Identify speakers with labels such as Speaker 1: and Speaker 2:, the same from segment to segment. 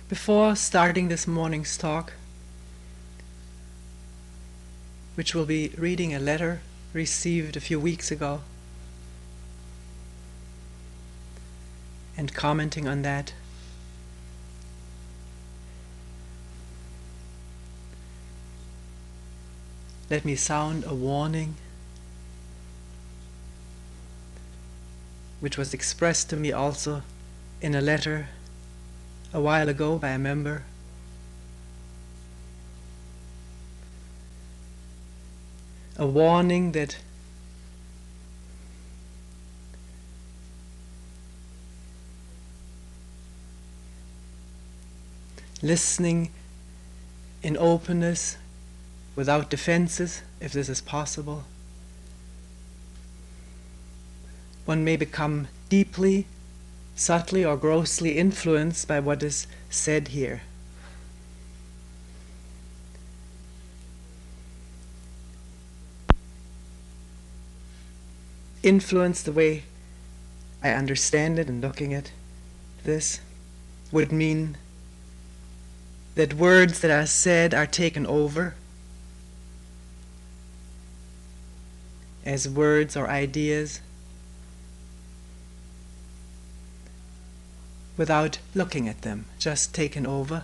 Speaker 1: Before starting this morning's talk, which will be reading a letter received a few weeks ago and commenting on that, let me sound a warning which was expressed to me also in a letter a while ago by a member. A warning that listening in openness, without defenses, if this is possible, one may become deeply, subtly, or grossly influenced by what is said here. Influence, the way I understand it and looking at this, would mean that words that are said are taken over as words or ideas without looking at them, just taken over.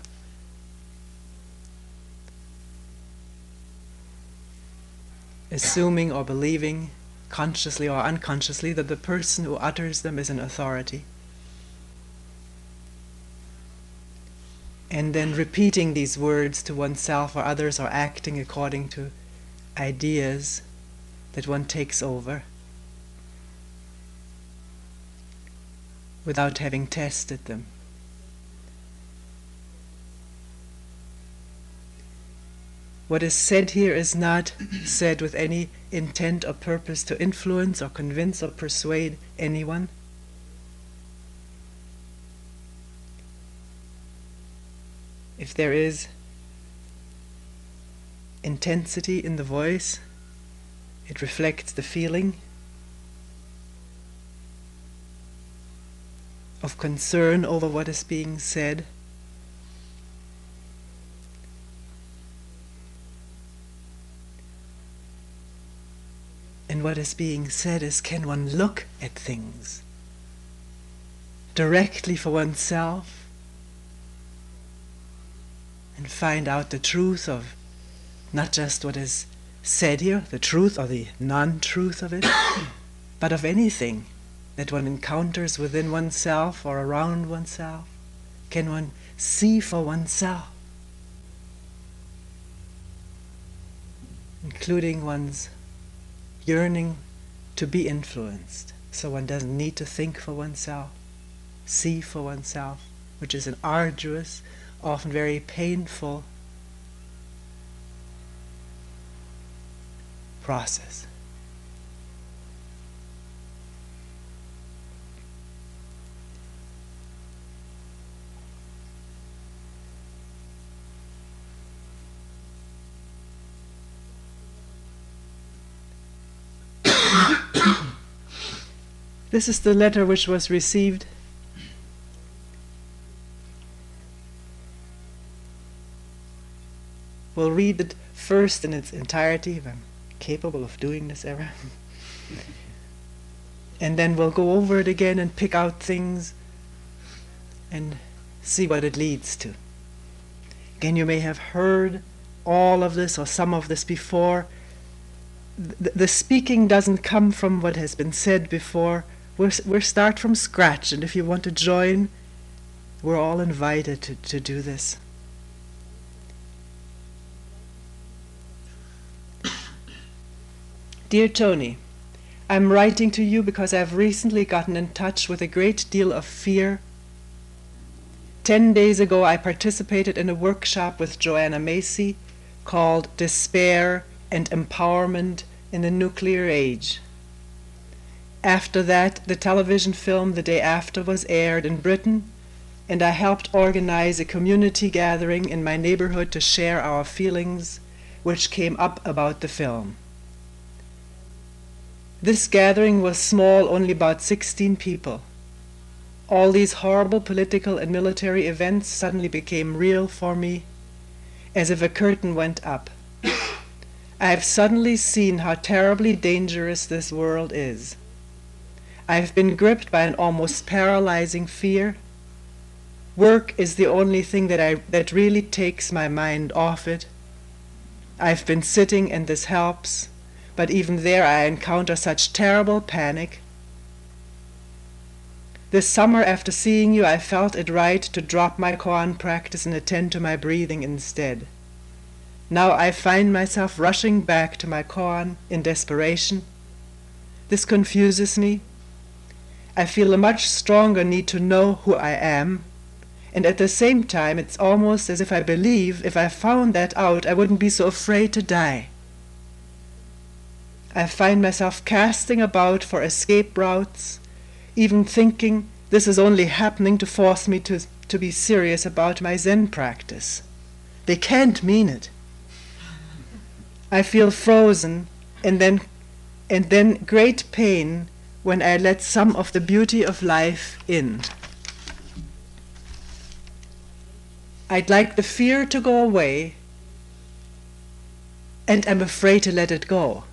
Speaker 1: Assuming or believing, consciously or unconsciously, that the person who utters them is an authority. And then repeating these words to oneself or others, or acting according to ideas that one takes over without having tested them. What is said here is not said with any intent or purpose to influence or convince or persuade anyone. If there is intensity in the voice, it reflects the feeling of concern over what is being said. And what is being said is, can one look at things directly for oneself and find out the truth of not just what is said here, the truth or the non-truth of it, but of anything that one encounters within oneself or around oneself? Can one see for oneself, including one's yearning to be influenced, so one doesn't need to think for oneself, see for oneself, which is an arduous, often very painful process. This is the letter which was received we'll read it first in its entirety, if I'm capable of doing this ever. And then we'll go over it again and pick out things and see what it leads to. Again, you may have heard all of this or some of this before. The speaking doesn't come from what has been said before. We're start from scratch, and if you want to join, we're all invited to do this. Dear Toni, I'm writing to you because I've recently gotten in touch with a great deal of fear. 10 days ago I participated in a workshop with Joanna Macy called Despair and Empowerment in the Nuclear Age. After that, the television film The Day After was aired in Britain, and I helped organize a community gathering in my neighborhood to share our feelings, which came up about the film. This gathering was small, only about 16 people. All these horrible political and military events suddenly became real for me, as if a curtain went up. I have suddenly seen how terribly dangerous this world is. I have been gripped by an almost paralyzing fear. Work is the only thing that really takes my mind off it. I've been sitting and this helps, but even there I encounter such terrible panic. This summer, after seeing you, I felt it right to drop my koan practice and attend to my breathing instead. Now I find myself rushing back to my koan in desperation. This confuses me. I feel a much stronger need to know who I am, and at the same time it's almost as if I believe if I found that out I wouldn't be so afraid to die. I find myself casting about for escape routes, even thinking this is only happening to force me to be serious about my Zen practice. They can't mean it. I feel frozen and then great pain when I let some of the beauty of life in. I'd like the fear to go away, and I'm afraid to let it go.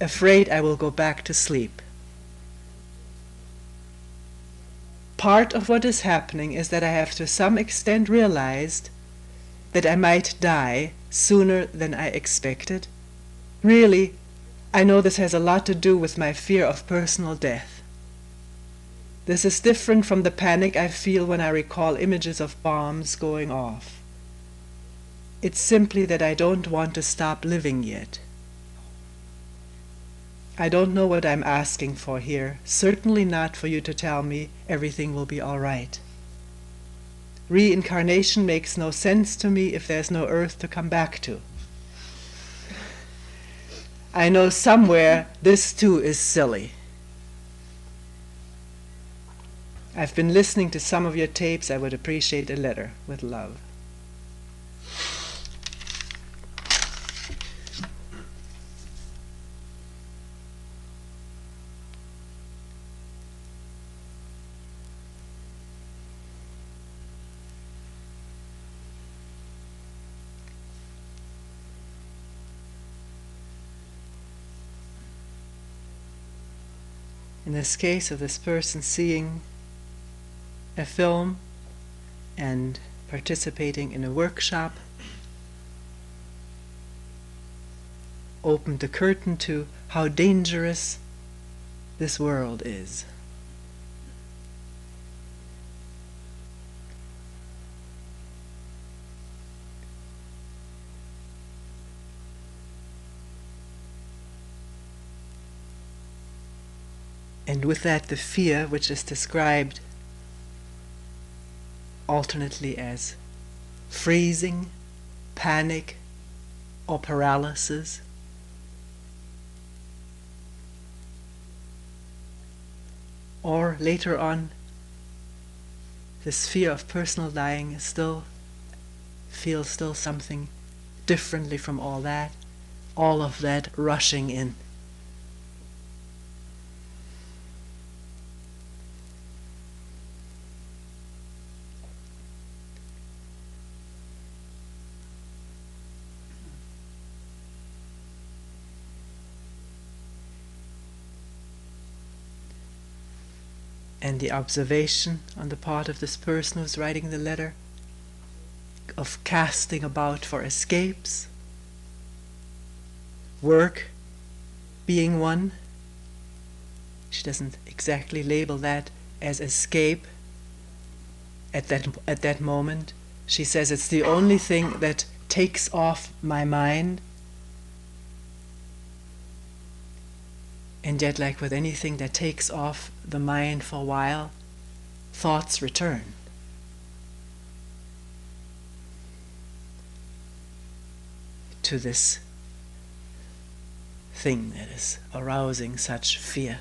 Speaker 1: Afraid I will go back to sleep. Part of what is happening is that I have to some extent realized that I might die sooner than I expected. Really, I know this has a lot to do with my fear of personal death. This is different from the panic I feel when I recall images of bombs going off. It's simply that I don't want to stop living yet. I don't know what I'm asking for here, certainly not for you to tell me everything will be all right. Reincarnation makes no sense to me if there's no earth to come back to. I know somewhere this too is silly. I've been listening to some of your tapes. I would appreciate a letter. With love. In this case of this person seeing a film and participating in a workshop, opened the curtain to how dangerous this world is. And with that, the fear, which is described alternately as freezing, panic, or paralysis. Or later on, this fear of personal dying feels still something differently from all of that rushing in. And the observation on the part of this person who's writing the letter of casting about for escapes, work being one. She doesn't exactly label that as escape at that moment. She says it's the only thing that takes off my mind. And yet, like with anything that takes off the mind for a while, thoughts return. To this thing that is arousing such fear.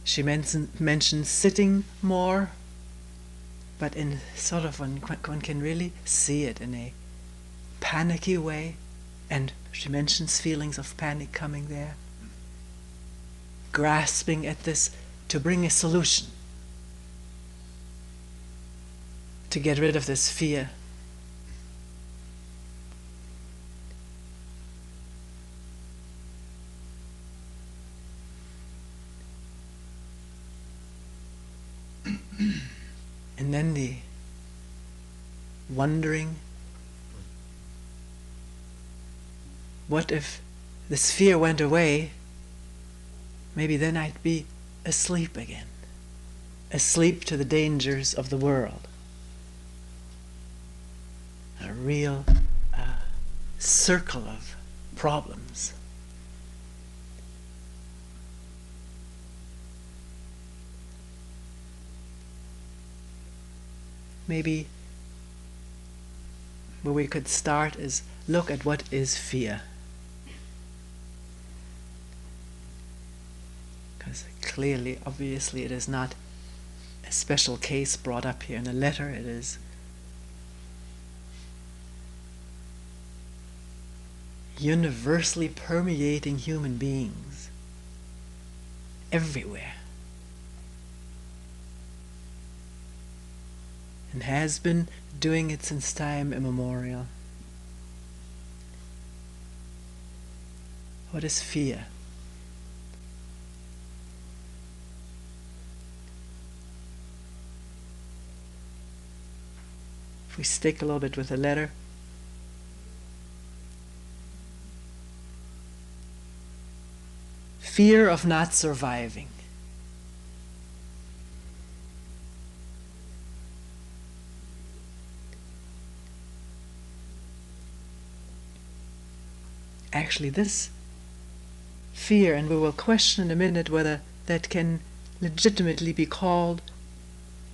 Speaker 1: She mentions sitting more, but in sort of one can really see it in a panicky way. And she mentions feelings of panic coming there. grasping at this to bring a solution, to get rid of this fear. And then the wondering, what if this fear went away? Maybe then I'd be asleep again, asleep to the dangers of the world. A real circle of problems. Maybe where we could start is look at what is fear. Because clearly, obviously, it is not a special case brought up here in a letter. It is universally permeating human beings everywhere. And has been doing it since time immemorial. What is fear? If we stick a little bit with the letter, fear of not surviving. Actually, this fear, and we will question in a minute whether that can legitimately be called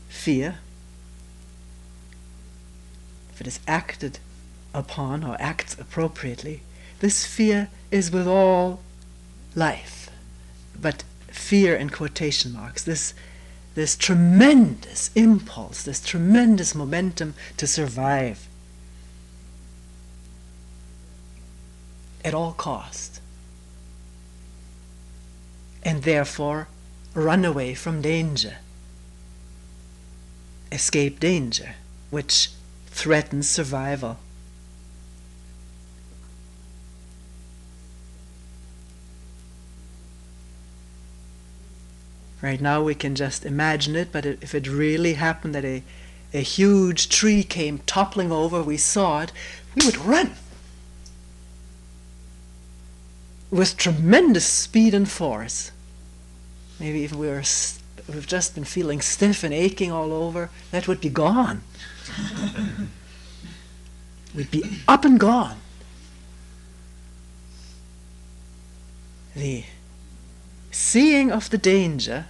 Speaker 1: fear, if it is acted upon or acts appropriately. This fear is with all life, but fear in quotation marks, this tremendous impulse, this tremendous momentum to survive at all cost, and therefore run away from danger, escape danger, which threatens survival. Right now we can just imagine it, but if it really happened that a huge tree came toppling over, we saw it, we would run with tremendous speed and force. Maybe if we've just been feeling stiff and aching all over, that would be gone. We'd be up and gone. The seeing of the danger,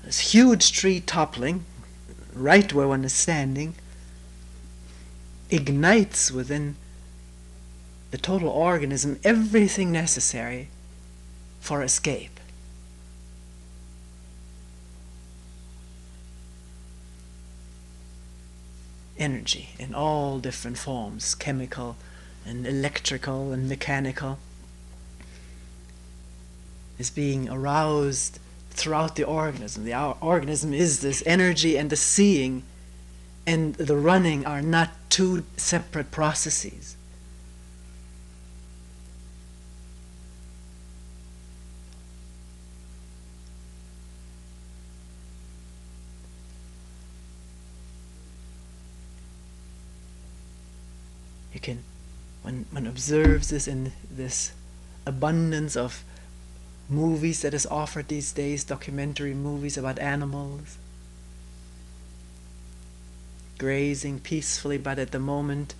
Speaker 1: this huge tree toppling right where one is standing, ignites within the total organism everything necessary for escape. Energy in all different forms, chemical and electrical and mechanical, is being aroused throughout the organism. The organism is this energy, and the seeing and the running are not two separate processes. You can, when one observes this in this abundance of movies that is offered these days, documentary movies about animals grazing peacefully, but at the moment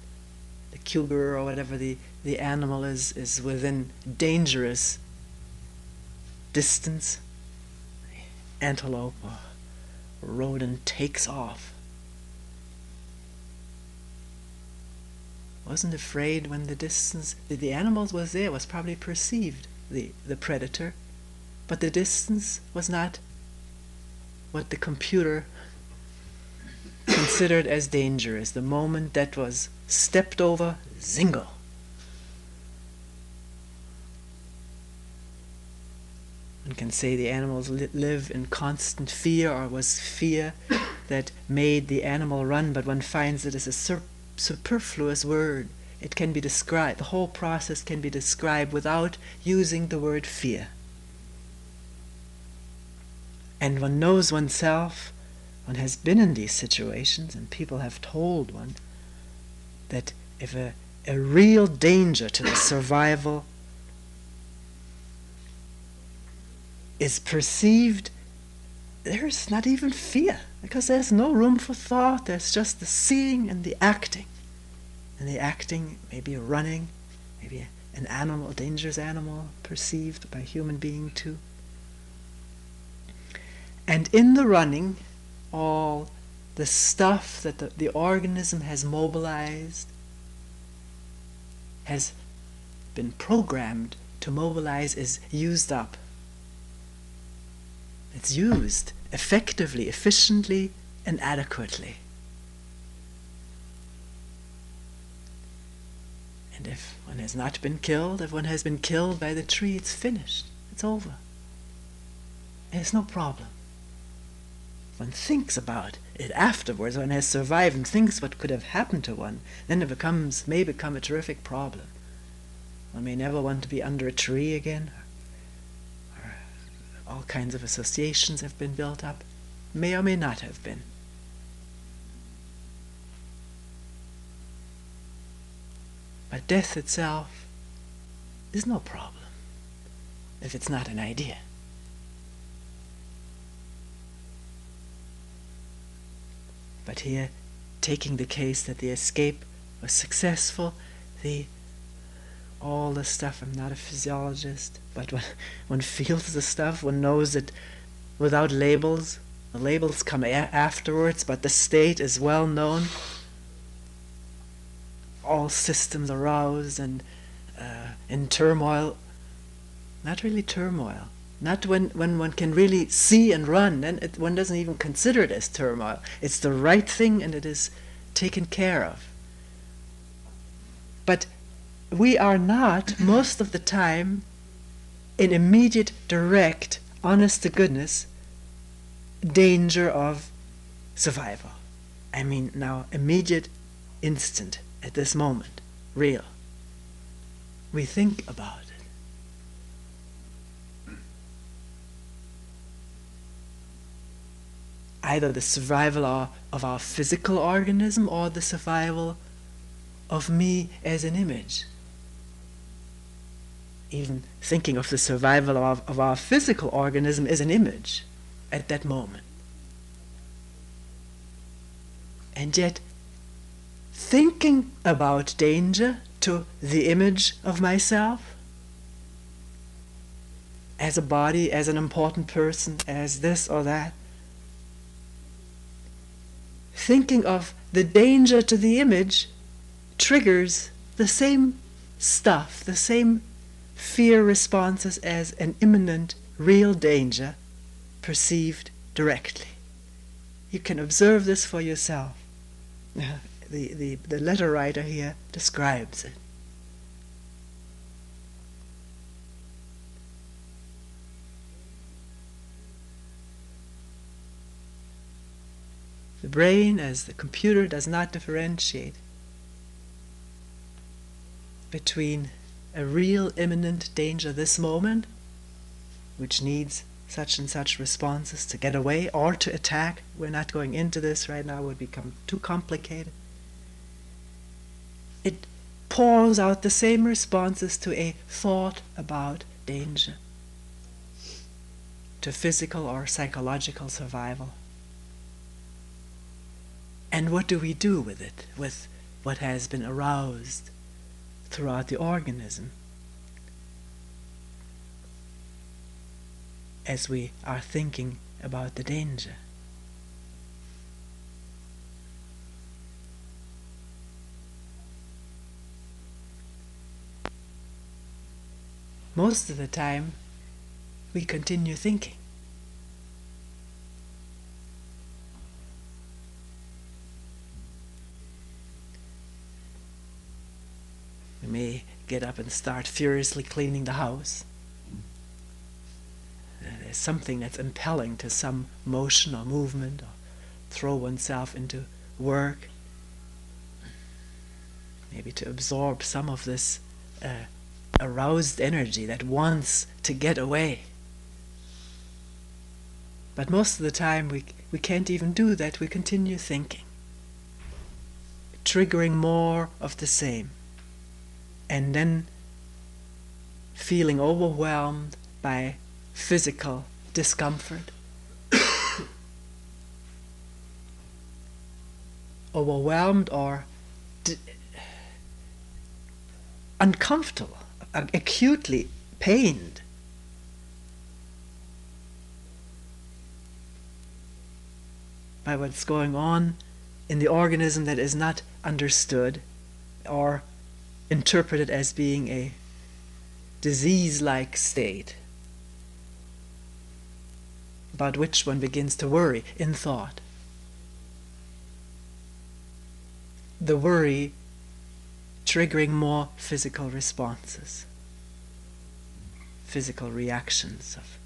Speaker 1: the cougar or whatever the animal is within dangerous distance, the antelope or rodent takes off. Wasn't afraid when the distance, the animals was there, was probably perceived, the predator, but the distance was not what the computer considered as dangerous. The moment that was stepped over, zingo. can say the animals live in constant fear, or was fear that made the animal run, but one finds it as a superfluous word. It can be described, the whole process can be described without using the word fear. And one knows oneself, one has been in these situations, and people have told one that if a real danger to the survival is perceived, there's not even fear, because there's no room for thought. There's just the seeing and the acting. And the acting, maybe running, maybe an animal, a dangerous animal, perceived by a human being too. And in the running, all the stuff that the organism has mobilized, has been programmed to mobilize, is used up. It's used effectively, efficiently, and adequately. And if one has not been killed, if one has been killed by the tree, it's finished. It's over. And it's no problem. One thinks about it afterwards, one has survived and thinks what could have happened to one, then it may become a terrific problem. One may never want to be under a tree again, or all kinds of associations have been built up, may or may not have been. But death itself is no problem if it's not an idea. But here, taking the case that the escape was successful, all the stuff, I'm not a physiologist, but when one feels the stuff, one knows that without labels, the labels come afterwards, but the state is well known. All systems aroused and in turmoil. Not really turmoil. Not when one can really see and run, then one doesn't even consider it as turmoil. It's the right thing and it is taken care of. But we are not, most of the time, in immediate, direct, honest-to-goodness danger of survival. I mean now immediate, instant, at this moment, real. We think about it. Either the survival of our physical organism or the survival of me as an image. Even thinking of the survival of our physical organism as an image at that moment. And yet, thinking about danger to the image of myself, as a body, as an important person, as this or that, thinking of the danger to the image triggers the same stuff, the same fear responses as an imminent, real danger perceived directly. You can observe this for yourself. The letter writer here describes it. The brain, as the computer, does not differentiate between a real imminent danger this moment, which needs such and such responses to get away or to attack. We're not going into this right now, it would become too complicated. It pours out the same responses to a thought about danger, to physical or psychological survival. And what do we do with it, with what has been aroused throughout the organism as we are thinking about the danger? Most of the time, we continue thinking. We may get up and start furiously cleaning the house. there's something that's impelling to some motion or movement, or throw oneself into work, maybe to absorb some of this aroused energy that wants to get away. But most of the time we can't even do that. We continue thinking, triggering more of the same, and then feeling overwhelmed by physical discomfort, overwhelmed or uncomfortable, acutely pained. By what's going on in the organism that is not understood or interpreted as being a disease-like state, about which one begins to worry in thought. The worry triggering more physical responses, physical reactions of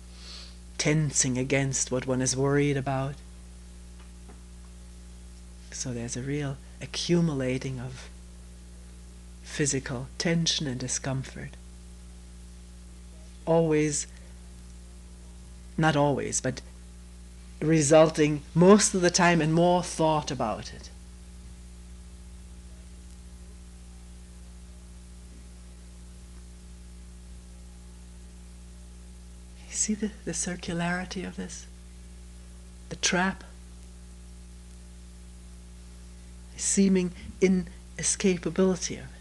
Speaker 1: tensing against what one is worried about. So there's a real accumulating of physical tension and discomfort. Always, not always, but resulting most of the time in more thought about it. You see the circularity of this? The trap? The seeming inescapability of it.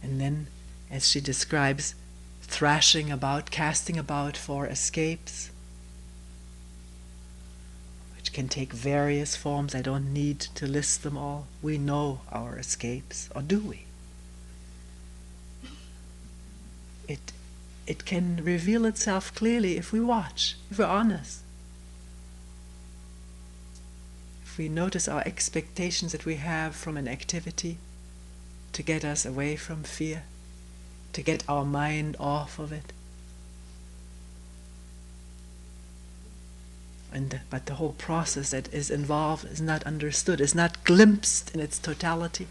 Speaker 1: And then, as she describes, thrashing about, casting about for escapes, which can take various forms. I don't need to list them all. We know our escapes, or do we? It can reveal itself clearly if we watch, if we're honest. If we notice our expectations that we have from an activity to get us away from fear, to get our mind off of it. But the whole process that is involved is not understood, is not glimpsed in its totality.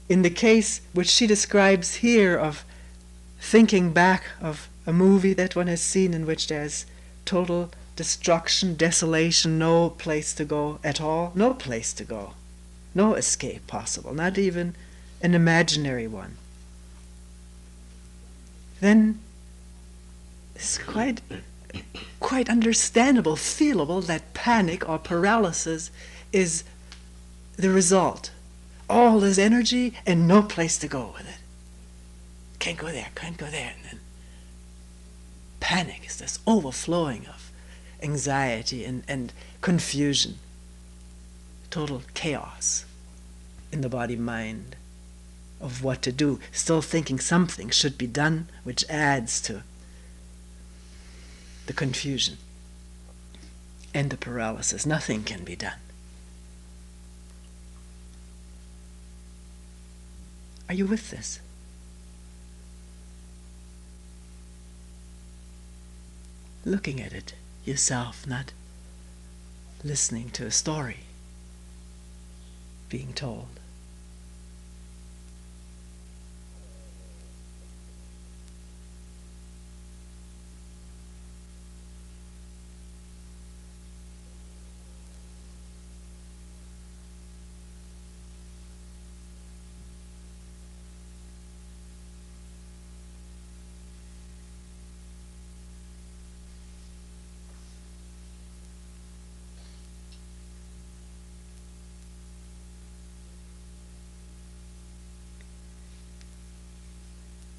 Speaker 1: In the case which she describes here of thinking back of a movie that one has seen in which there's total destruction, desolation, no place to go at all, no place to go, no escape possible, not even an imaginary one, then it's quite understandable, feelable that panic or paralysis is the result. All this energy and no place to go with it. Can't go there, can't go there. And then panic is this overflowing of anxiety and confusion. Total chaos in the body-mind of what to do. Still thinking something should be done, which adds to the confusion and the paralysis. Nothing can be done. Are you with this? Looking at it yourself, not listening to a story being told.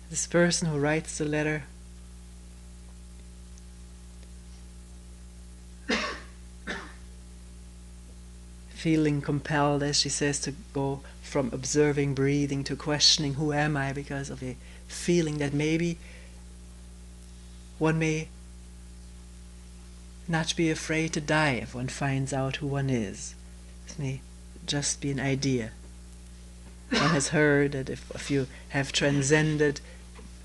Speaker 1: This person who writes the letter feeling compelled, as she says, to go from observing breathing to questioning who am I, because of a feeling that maybe one may not be afraid to die if one finds out who one is. This may just be an idea. One has heard that if you have transcended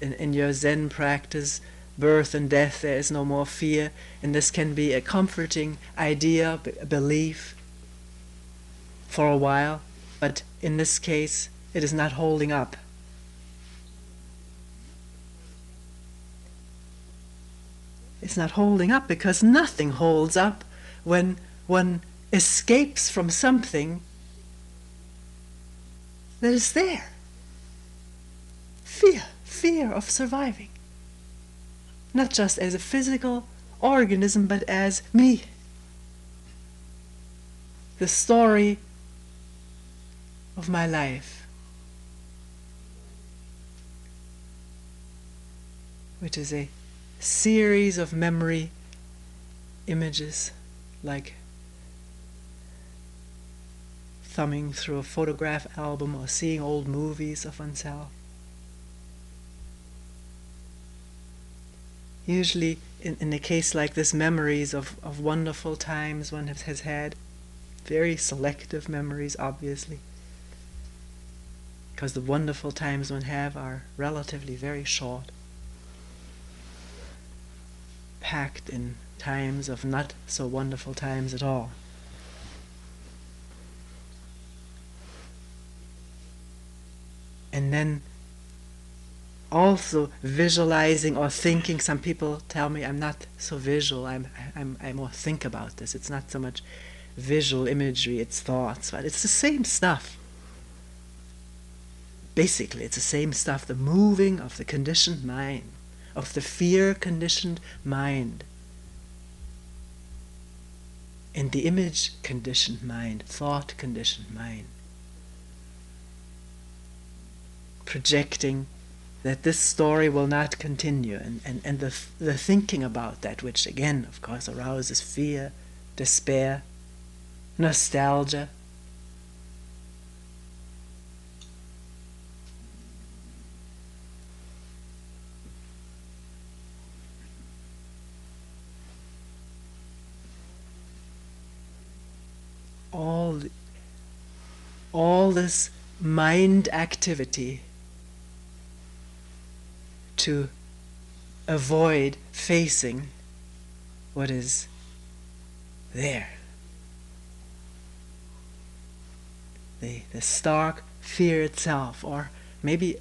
Speaker 1: in your Zen practice birth and death, there is no more fear, and this can be a comforting idea, a belief for a while, but in this case it is not holding up. It's not holding up because nothing holds up when one escapes from something that is there. Fear of surviving. Not just as a physical organism, but as me. The story of my life, which is a series of memory images, like thumbing through a photograph album or seeing old movies of oneself. Usually in a case like this, memories of wonderful times one has had, very selective memories obviously, because the wonderful times one have are relatively very short, packed in times of not so wonderful times at all. And then also visualizing or thinking. Some people tell me I'm not so visual, I more think about this. It's not so much visual imagery, it's thoughts, but it's the same stuff. Basically it's the same stuff, the moving of the conditioned mind, of the fear-conditioned mind, and the image-conditioned mind, thought-conditioned mind, projecting that this story will not continue, and the thinking about that, which again, of course, arouses fear, despair, nostalgia. All this mind activity to avoid facing what is there. The stark fear itself, or maybe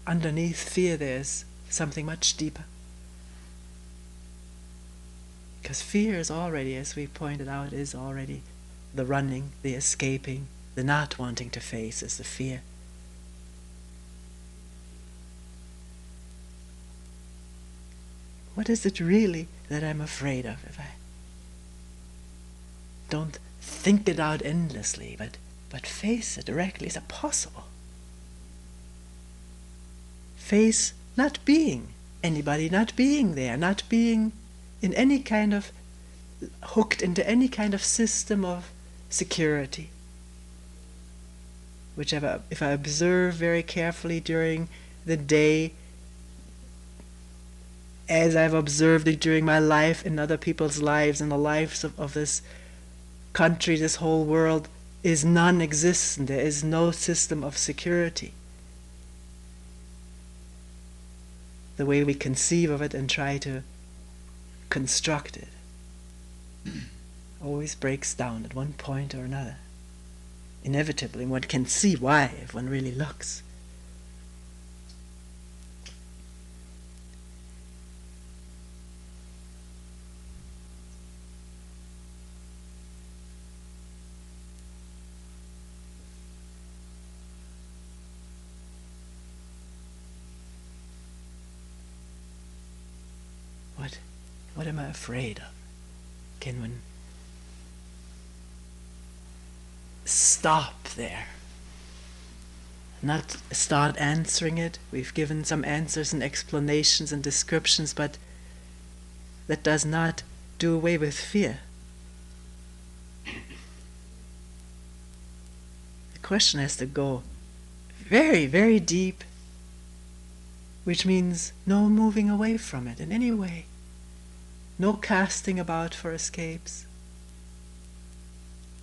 Speaker 1: underneath fear there's something much deeper. Because fear is already, as we pointed out, is already the running, the escaping, the not wanting to face is the fear. What is it really that I'm afraid of if I don't think it out endlessly, but face it directly? Is it possible? Face not being anybody, not being there, not being in any kind of, hooked into any kind of system of security. Whichever, if I observe very carefully during the day, as I've observed it during my life, in other people's lives, in the lives of this country, this whole world is non-existent. There is no system of security. The way we conceive of it and try to construct it always breaks down at one point or another. Inevitably, one can see why if one really looks. What am I afraid of? Can one stop there? Not start answering it. We've given some answers and explanations and descriptions, but that does not do away with fear. question has to go very, very deep, which means no moving away from it in any way, no casting about for escapes,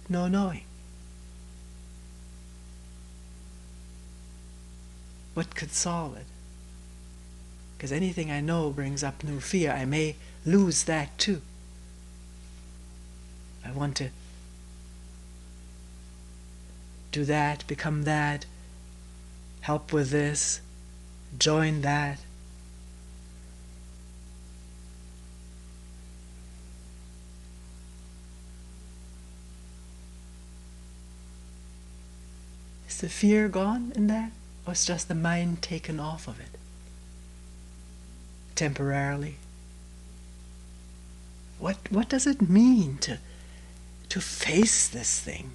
Speaker 1: no knowing. What could solve it? Because anything I know brings up new fear. I may lose that too. I want to do that, become that, help with this, join that. Is the fear gone in that? Or is just the mind taken off of it? Temporarily? What does it mean to face this thing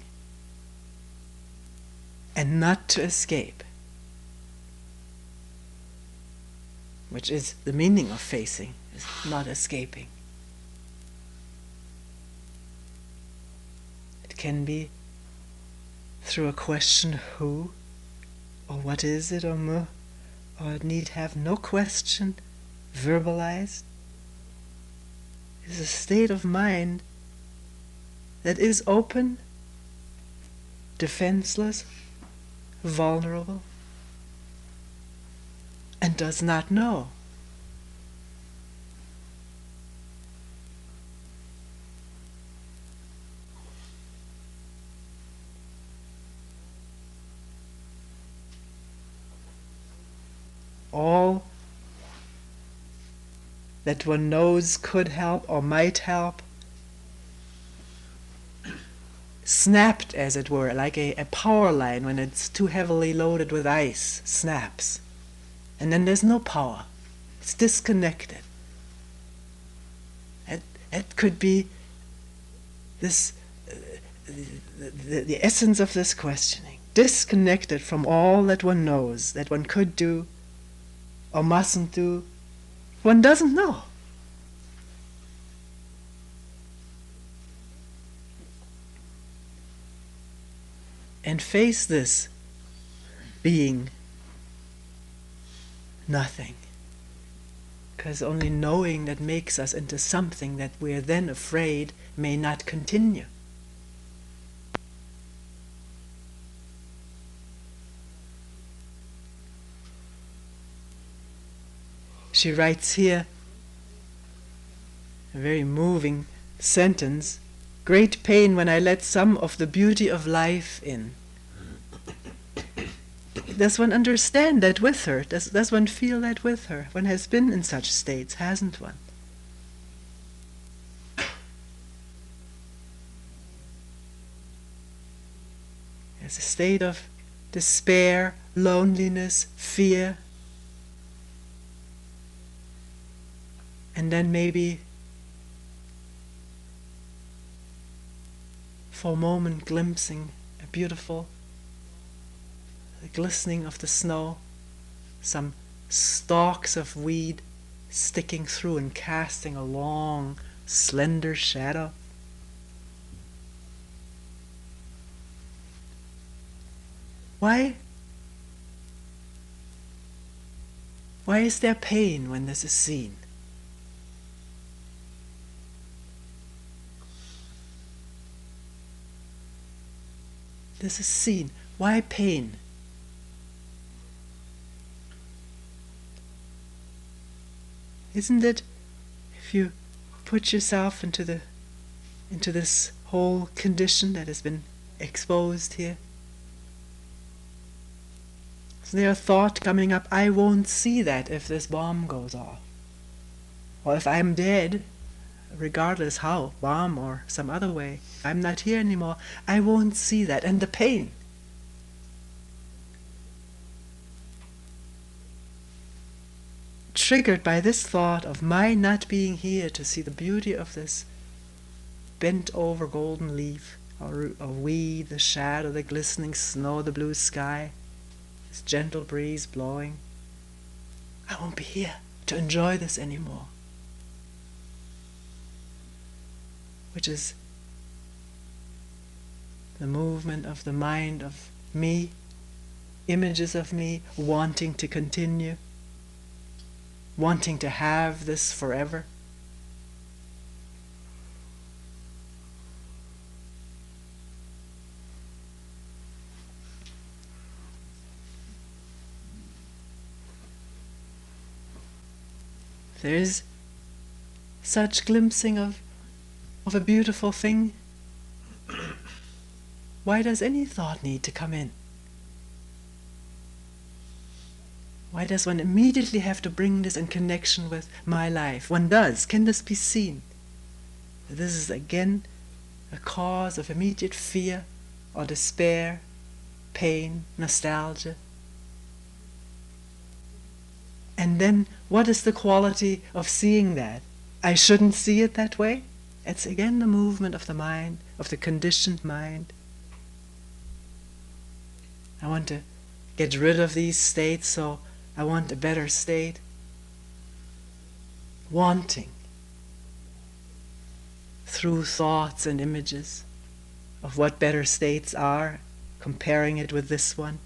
Speaker 1: and not to escape? Which is the meaning of facing, is not escaping. It can be through a question who, or what is it, or it need have no question verbalized. It is a state of mind that is open, defenseless, vulnerable, and does not know. All that one knows could help or might help snapped, as it were, like a power line when it's too heavily loaded with ice, snaps. And then there's no power. It's disconnected. It could be this, the essence of this questioning, disconnected from all that one knows, that one could do or mustn't do. One doesn't know. And face this being nothing. Because only knowing that makes us into something that we're then afraid may not continue. She writes here a very moving sentence: great pain when I let some of the beauty of life in. Does one understand that with her? Does one feel that with her? One has been in such states, hasn't one? It's a state of despair, loneliness, fear. And then maybe for a moment glimpsing a beautiful, the glistening of the snow, some stalks of weed sticking through and casting a long, slender shadow. Why is there pain when this is seen? This is seen. Why pain? Isn't it, if you put yourself into this whole condition that has been exposed here? Is there a thought coming up, I won't see that if this bomb goes off? Or if I'm dead, regardless how, bomb or some other way, I'm not here anymore, I won't see that. And the pain. Triggered by this thought of my not being here to see the beauty of this bent over golden leaf, or weed, the shadow, the glistening snow, the blue sky, this gentle breeze blowing. I won't be here to enjoy this anymore. Which is the movement of the mind of me, images of me wanting to continue, wanting to have this forever. There's such glimpsing of a beautiful thing. Why does any thought need to come in? Why does one immediately have to bring this in connection with my life? One does. Can this be seen? This is again a cause of immediate fear or despair, pain, nostalgia. And then what is the quality of seeing that? I shouldn't see it that way? It's again the movement of the mind, of the conditioned mind. I want to get rid of these states, so I want a better state. Wanting, through thoughts and images, of what better states are, comparing it with this one.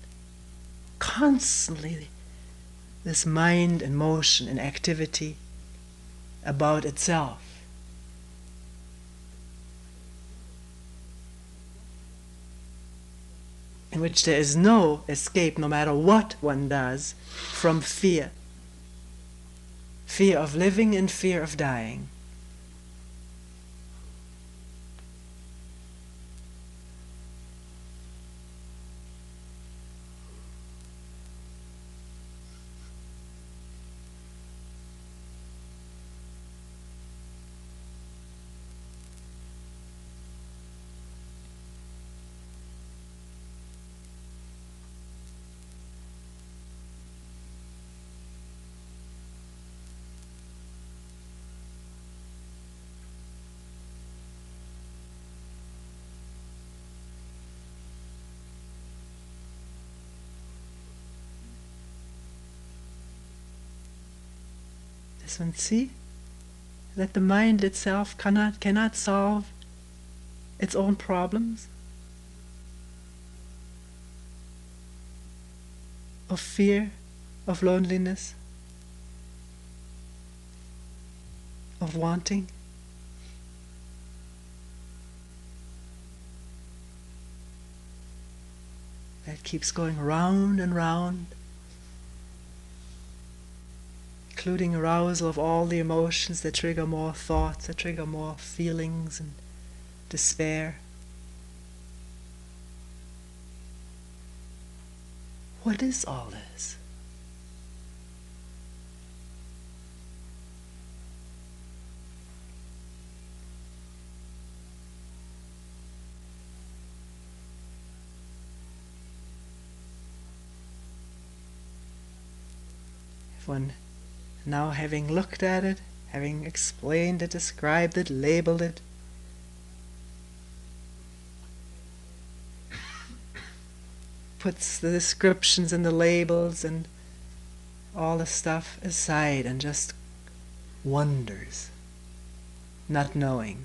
Speaker 1: Constantly, this mind and motion and activity about itself. In which there is no escape, no matter what one does, from fear. Fear of living and fear of dying. Does one see that the mind itself cannot solve its own problems of fear, of loneliness, of wanting? That keeps going round and round, including arousal of all the emotions that trigger more thoughts, that trigger more feelings and despair. What is all this? If one, now having looked at it, having explained it, described it, labeled it, puts the descriptions and the labels and all the stuff aside and just wonders, not knowing.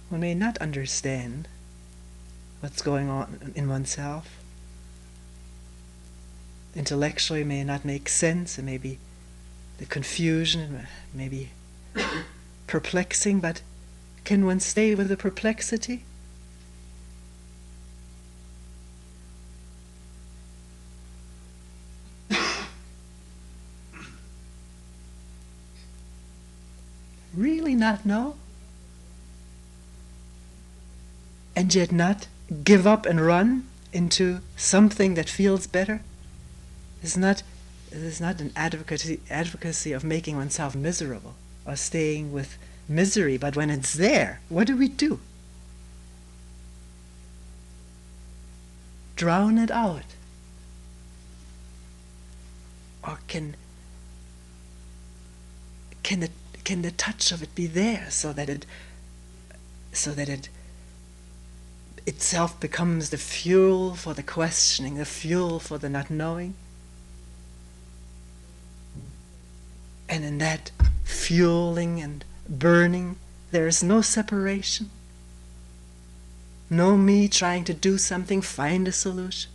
Speaker 1: One may not understand what's going on in oneself. Intellectually may not make sense, it may be the confusion, it may be perplexing, but can one stay with the perplexity? Really not know? And yet not give up and run into something that feels better? It is not an advocacy of making oneself miserable or staying with misery, but when it's there, what do we do? Drown it out. Or can can the touch of it be there so that it itself becomes the fuel for the questioning, the fuel for the not knowing? And in that fueling and burning, there is no separation. No me trying to do something, find a solution,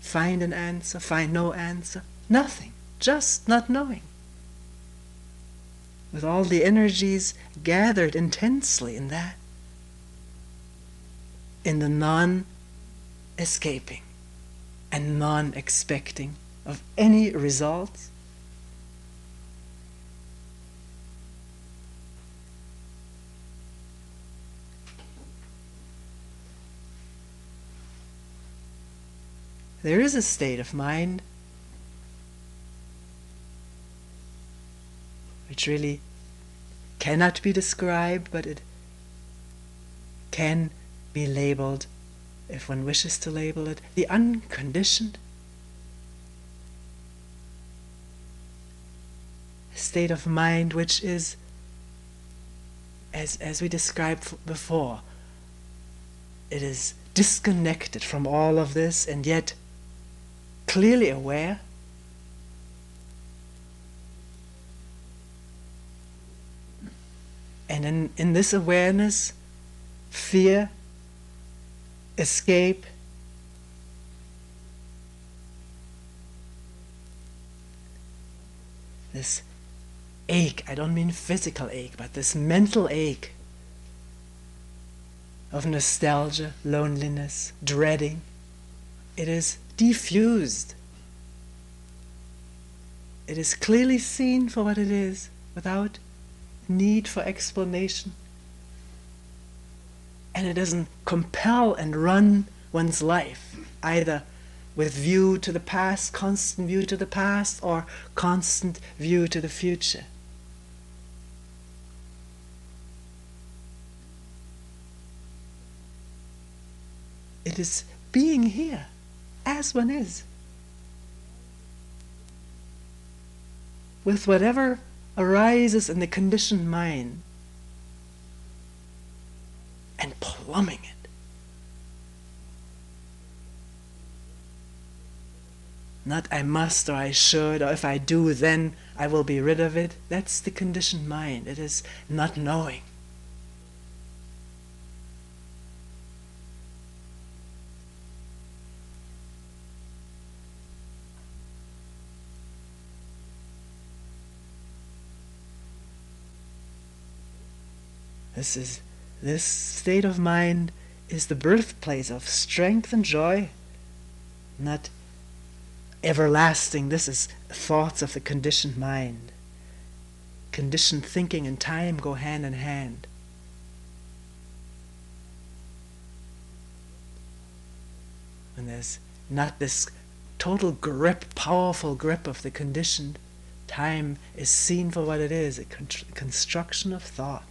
Speaker 1: find an answer, find no answer. Nothing, just not knowing. With all the energies gathered intensely in that, in the non-escaping and non-expecting of any results. There is a state of mind which really cannot be described, but it can be labeled, if one wishes to label it, the unconditioned state of mind, which is, as we described before, it is disconnected from all of this and yet clearly aware. And in this awareness, fear, escape, this ache, I don't mean physical ache, but this mental ache of nostalgia, loneliness, dreading, it is diffused. It is clearly seen for what it is, without need for explanation. And it doesn't compel and run one's life, either with view to the past, constant view to the past, or constant view to the future. It is being here, as one is, with whatever arises in the conditioned mind, and plumbing it. Not I must or I should, or if I do then I will be rid of it. That's the conditioned mind. It is not knowing. This state of mind is the birthplace of strength and joy, not everlasting. This is thoughts of the conditioned mind. Conditioned thinking and time go hand in hand. When there's not this total grip, powerful grip of the conditioned, time is seen for what it is, a construction of thought.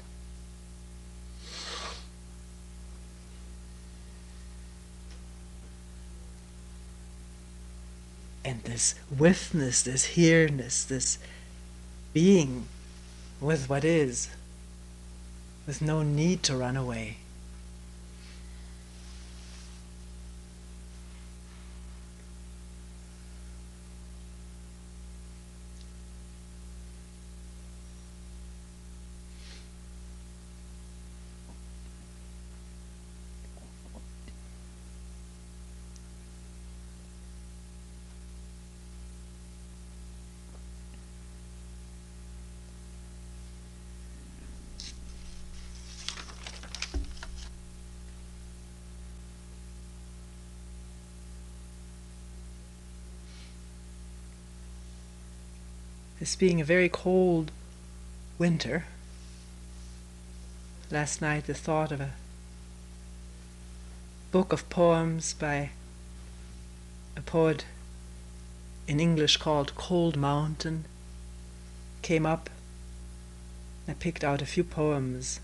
Speaker 1: And this withness, this here-ness, this being with what is, with no need to run away. This being a very cold winter, last night the thought of a book of poems by a poet in English called Cold Mountain came up. I picked out a few poems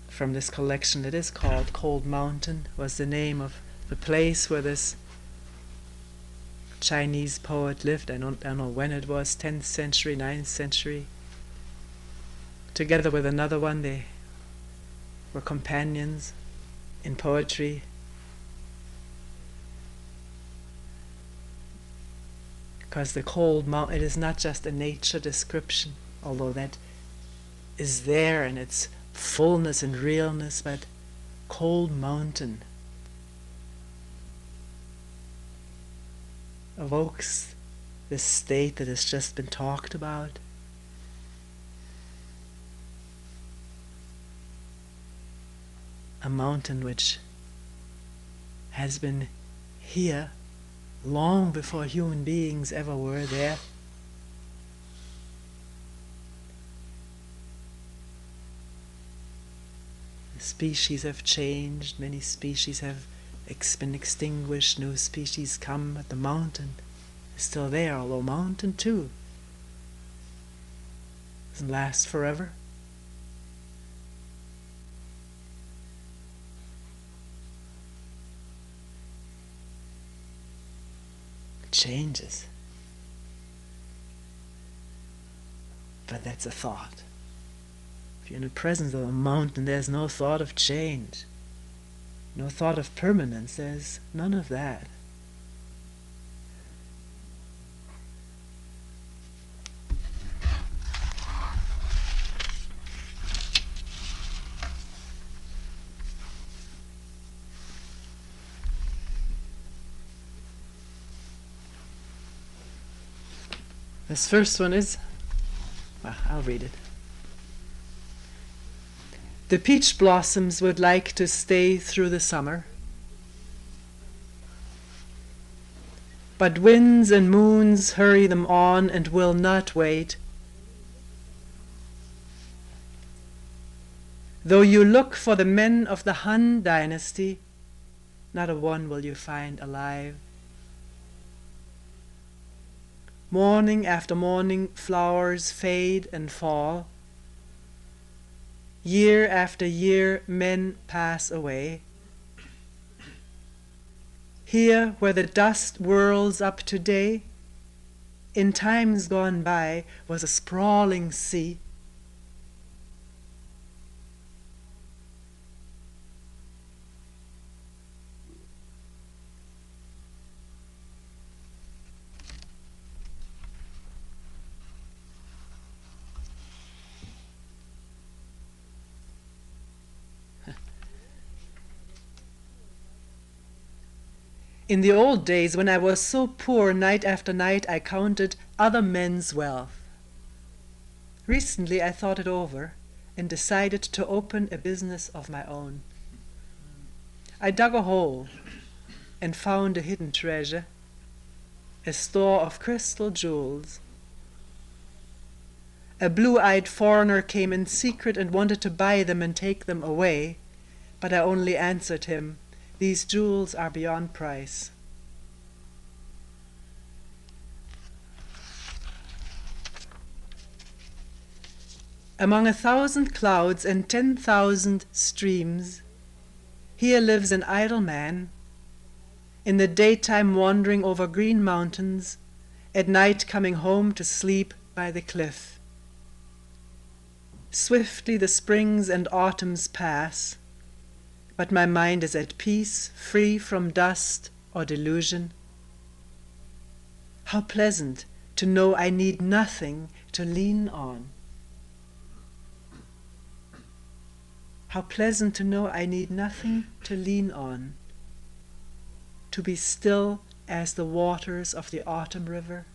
Speaker 1: from this collection. It is called Cold Mountain, was the name of the place where this Chinese poet lived. I don't know when it was, 10th century, 9th century. Together with another one, they were companions in poetry. Because the cold mountain, it is not just a nature description, although that is there in its fullness and realness, but cold mountain evokes this state that has just been talked about. A mountain which has been here long before human beings ever were there. The species have changed, many species have been extinguished, new species come, but the mountain is still there, although mountain too doesn't last forever. Changes. But that's a thought. If you're in the presence of a mountain, there's no thought of change, no thought of permanence, there's none of that. This first one is, well, I'll read it. The peach blossoms would like to stay through the summer, but winds and moons hurry them on and will not wait. Though you look for the men of the Han dynasty, not a one will you find alive. Morning after morning, flowers fade and fall. Year after year, men pass away. Here, where the dust whirls up today, in times gone by was a sprawling sea. In the old days, when I was so poor, night after night I counted other men's wealth. Recently I thought it over and decided to open a business of my own. I dug a hole and found a hidden treasure, a store of crystal jewels. A blue-eyed foreigner came in secret and wanted to buy them and take them away, but I only answered him, "These jewels are beyond price." Among 1,000 clouds and 10,000 streams, here lives an idle man, in the daytime wandering over green mountains, at night coming home to sleep by the cliff. Swiftly the springs and autumns pass, but my mind is at peace, free from dust or delusion. How pleasant to know I need nothing to lean on. How pleasant to know I need nothing to lean on, to be still as the waters of the autumn river.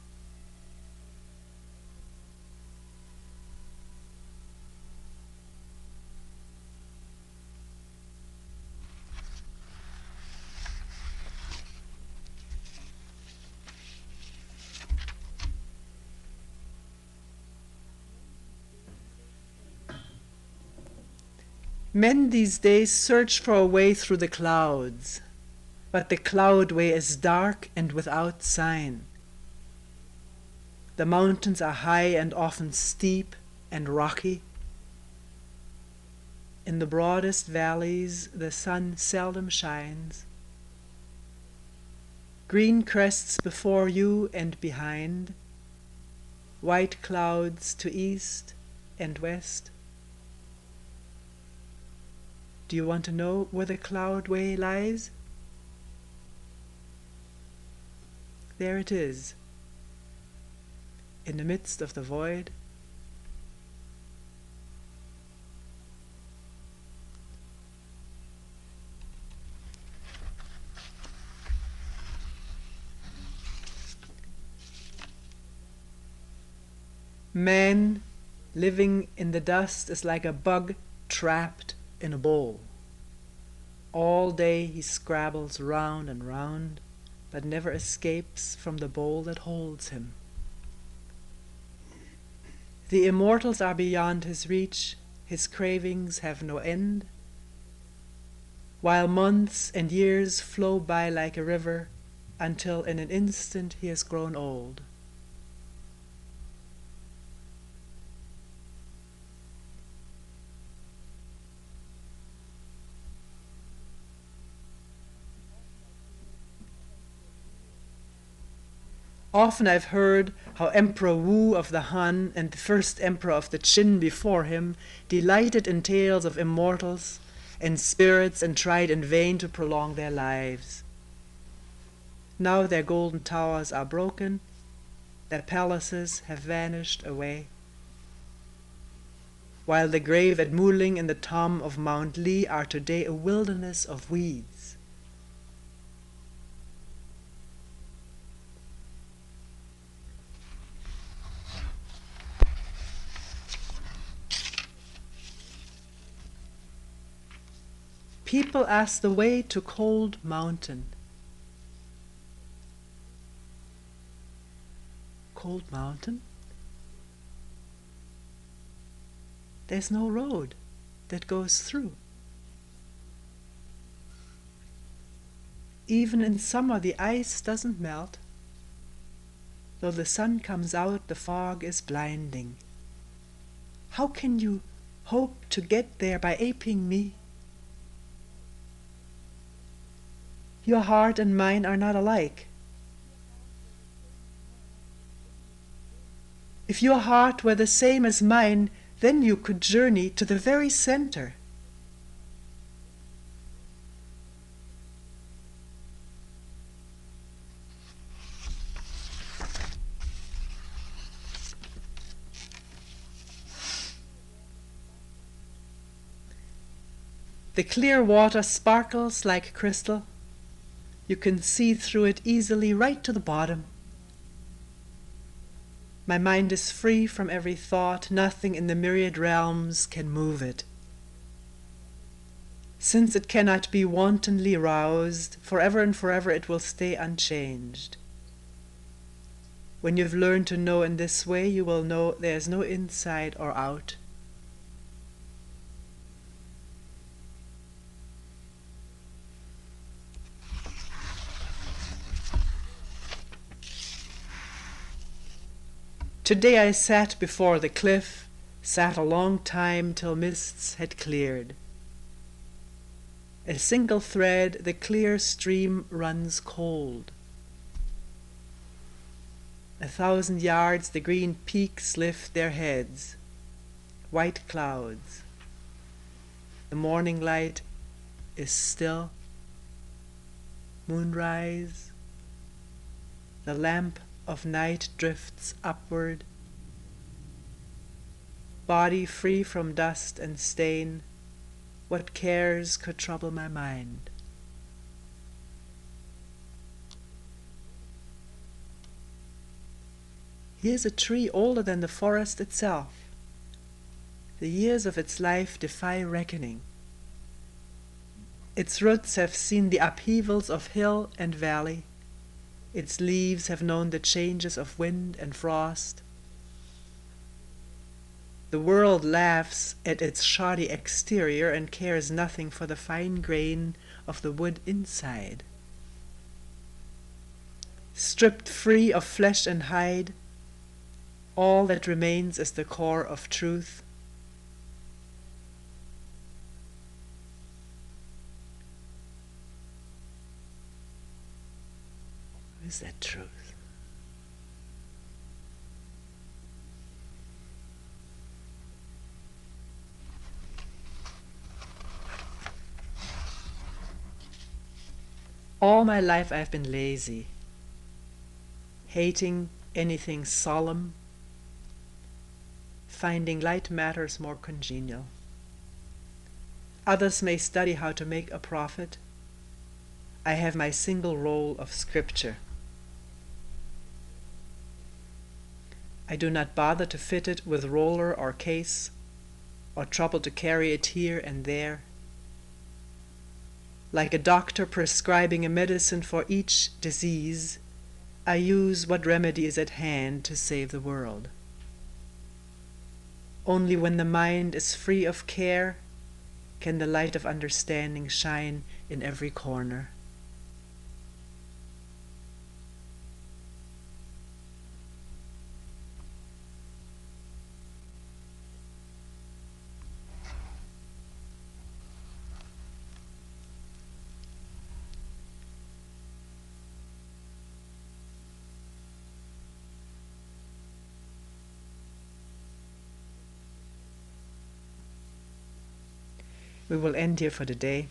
Speaker 1: Men these days search for a way through the clouds, but the cloud way is dark and without sign. The mountains are high and often steep and rocky. In the broadest valleys the sun seldom shines. Green crests before you and behind, white clouds to east and west. Do you want to know where the cloudway lies? There it is, in the midst of the void. Man living in the dust is like a bug trapped in a bowl. All day he scrabbles round and round, but never escapes from the bowl that holds him. The immortals are beyond his reach, his cravings have no end, while months and years flow by like a river, until in an instant he has grown old. Often I've heard how Emperor Wu of the Han and the first emperor of the Qin before him delighted in tales of immortals and spirits and tried in vain to prolong their lives. Now their golden towers are broken, their palaces have vanished away, while the grave at Muling and the tomb of Mount Li are today a wilderness of weeds. People ask the way to Cold Mountain. Cold Mountain? There's no road that goes through. Even in summer the ice doesn't melt. Though the sun comes out, the fog is blinding. How can you hope to get there by aping me? Your heart and mine are not alike. If your heart were the same as mine, then you could journey to the very center. The clear water sparkles like crystal. You can see through it easily right to the bottom. My mind is free from every thought. Nothing in the myriad realms can move it. Since it cannot be wantonly roused, forever and forever it will stay unchanged. When you've learned to know in this way, you will know there's no inside or out. Today I sat before the cliff, sat a long time till mists had cleared. A single thread, the clear stream runs cold. 1,000 yards the green peaks lift their heads, white clouds. The morning light is still. Moonrise. The lamp of night drifts upward. Body free from dust and stain, what cares could trouble my mind? Here's a tree older than the forest itself. The years of its life defy reckoning. Its roots have seen the upheavals of hill and valley. Its leaves have known the changes of wind and frost. The world laughs at its shoddy exterior and cares nothing for the fine grain of the wood inside. Stripped free of flesh and hide, all that remains is the core of truth. is that truth? All my life I've been lazy, hating anything solemn, finding light matters more congenial. Others may study how to make a profit. I have my single roll of scripture. I do not bother to fit it with roller or case, or trouble to carry it here and there. Like a doctor prescribing a medicine for each disease, I use what remedy is at hand to save the world. Only when the mind is free of care can the light of understanding shine in every corner. We will end here for today.